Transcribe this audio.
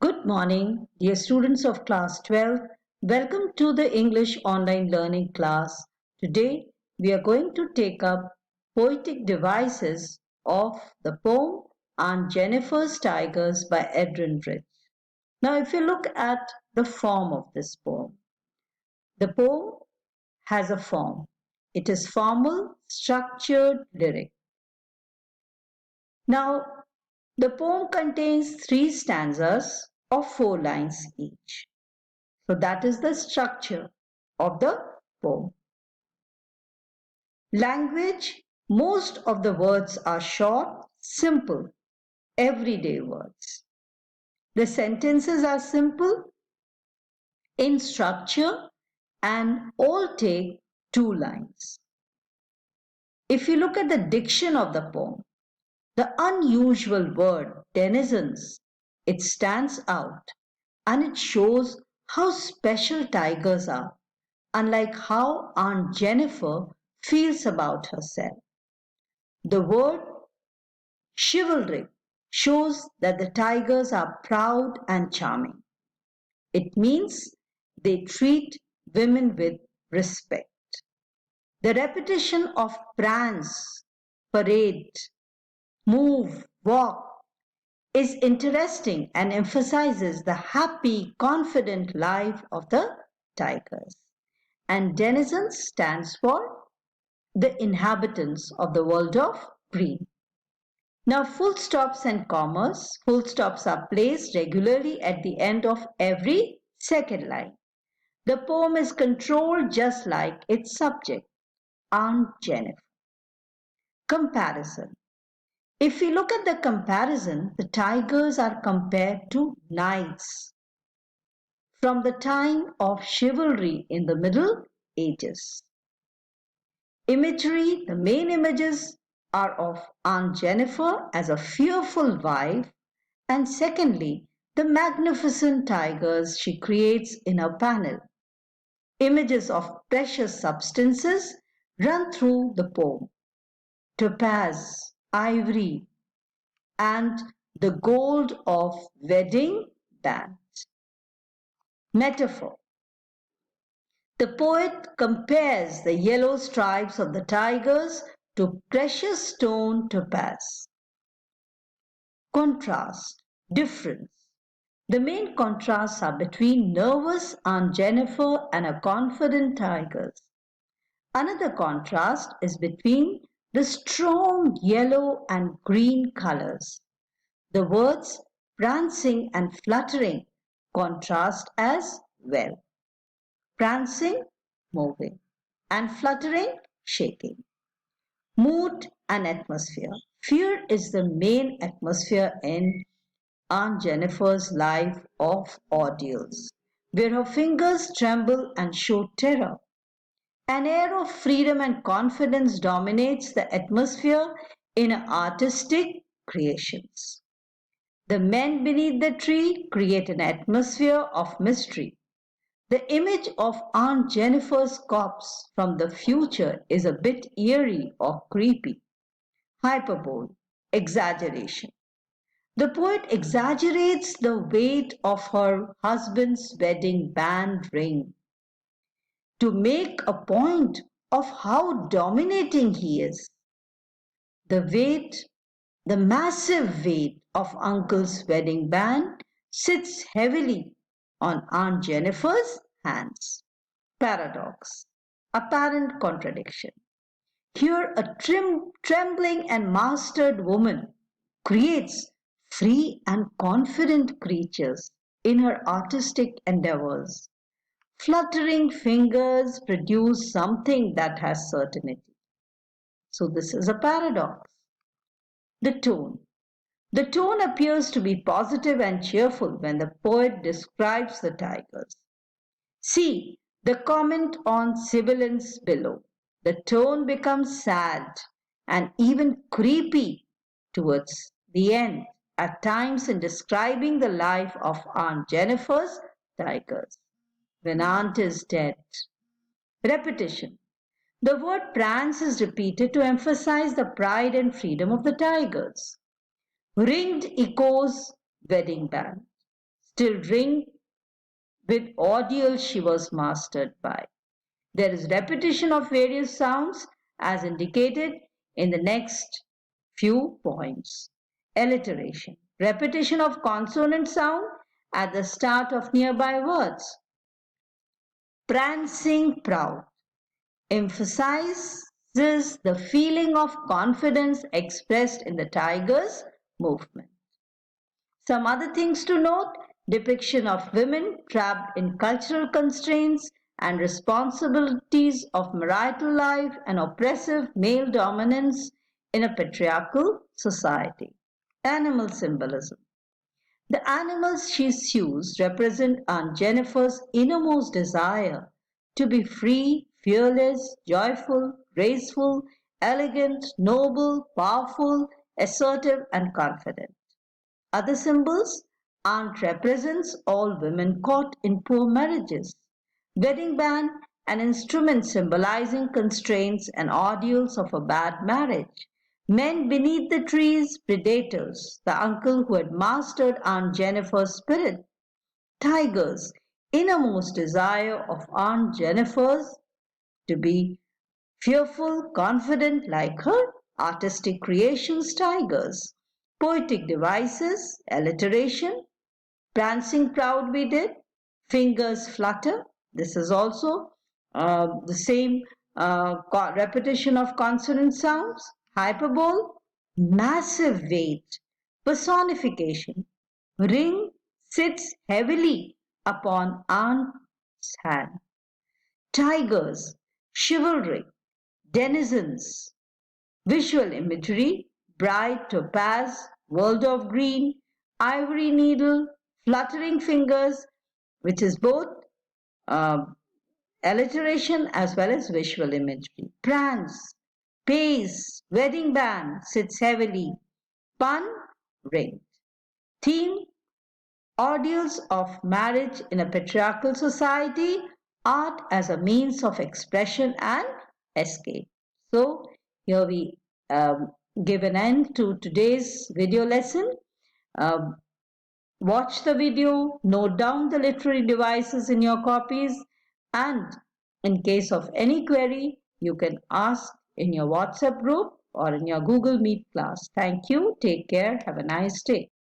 Good morning, dear students of class 12. Welcome to the English online learning class. Today we are going to take up poetic devices of the poem Aunt Jennifer's Tigers by Edwin Rich. Now if you look at the form of this poem, the poem has a form. It is formal, structured lyric. Now the poem contains 3 stanzas of 4 lines each. So that is the structure of the poem. Language, most of the words are short, simple, everyday words. The sentences are simple in structure and all take 2 lines. If you look at the diction of the poem, the unusual word denizens, it stands out and it shows how special tigers are, unlike how Aunt Jennifer feels about herself. The word chivalric shows that the tigers are proud and charming. It means they treat women with respect. The repetition of prance, parade, move, walk is interesting and emphasizes the happy, confident life of the tigers. And denizens stands for the inhabitants of the world of green. Now full stops and commas, full stops are placed regularly at the end of every second line. The poem is controlled just like its subject, Aunt Jennifer. Comparison. If we look at the comparison, the tigers are compared to knights from the time of chivalry in the Middle Ages. Imagery, the main images are of Aunt Jennifer as a fearful wife, and secondly, the magnificent tigers she creates in her panel. Images of precious substances run through the poem. Topaz, ivory, and the gold of wedding bands. Metaphor. The poet compares the yellow stripes of the tigers to precious stone topaz. Contrast, difference. The main contrasts are between nervous Aunt Jennifer and her confident tigers. Another contrast is between the strong yellow and green colors. The words prancing and fluttering contrast as well. Prancing, moving, and fluttering, shaking. Mood and atmosphere. Fear is the main atmosphere in Aunt Jennifer's life of ordeals, where her fingers tremble and show terror. An air of freedom and confidence dominates the atmosphere in her artistic creations. The men beneath the tree create an atmosphere of mystery. The image of Aunt Jennifer's corpse from the future is a bit eerie or creepy. Hyperbole, exaggeration. The poet exaggerates the weight of her husband's wedding band ring to make a point of how dominating he is. The weight, the massive weight of Uncle's wedding band sits heavily on Aunt Jennifer's hands. Paradox, apparent contradiction. Here, a trembling and mastered woman creates free and confident creatures in her artistic endeavors. Fluttering fingers produce something that has certainty. So, this is a paradox. The tone. The tone appears to be positive and cheerful when the poet describes the tigers. See the comment on sibilance below. The tone becomes sad and even creepy towards the end, at times in describing the life of Aunt Jennifer's tigers. When Aunt is dead. Repetition. The word prance is repeated to emphasize the pride and freedom of the tigers. Ringed echoes wedding band. still ring with ordeal she was mastered by. There is repetition of various sounds as indicated in the next few points. Alliteration. Repetition of consonant sound at the start of nearby words. Prancing proud emphasizes the feeling of confidence expressed in the tiger's movement. Some other things to note: depiction of women trapped in cultural constraints and responsibilities of marital life and oppressive male dominance in a patriarchal society. Animal symbolism. The animals she sews represent Aunt Jennifer's innermost desire to be free, fearless, joyful, graceful, elegant, noble, powerful, assertive, and confident. Other symbols: Aunt represents all women caught in poor marriages. Wedding band, an instrument symbolizing constraints and ordeals of a bad marriage. Men beneath the trees, predators, the uncle who had mastered Aunt Jennifer's spirit. Tigers, innermost desire of Aunt Jennifer's to be fearful, confident like her. Artistic creations, tigers. Poetic devices, alliteration. Prancing proud we did. Fingers flutter. This is also the same repetition of consonant sounds. Hyperbole. Massive weight. Personification. Ring sits heavily upon Aunt's hand. Tigers. Chivalry. Denizens. Visual imagery: bright topaz, world of green, ivory needle, fluttering fingers, which is both uh, alliteration as well as visual imagery. Prance, pace, wedding band, sits heavily, pun, ring. Theme: ordeals of marriage in a patriarchal society, art as a means of expression and escape. So, here we give an end to today's video lesson. Um, Watch the video, note down the literary devices in your copies, and in case of any query, you can ask in your WhatsApp group or in your Google Meet class. Thank you. Take care. Have a nice day.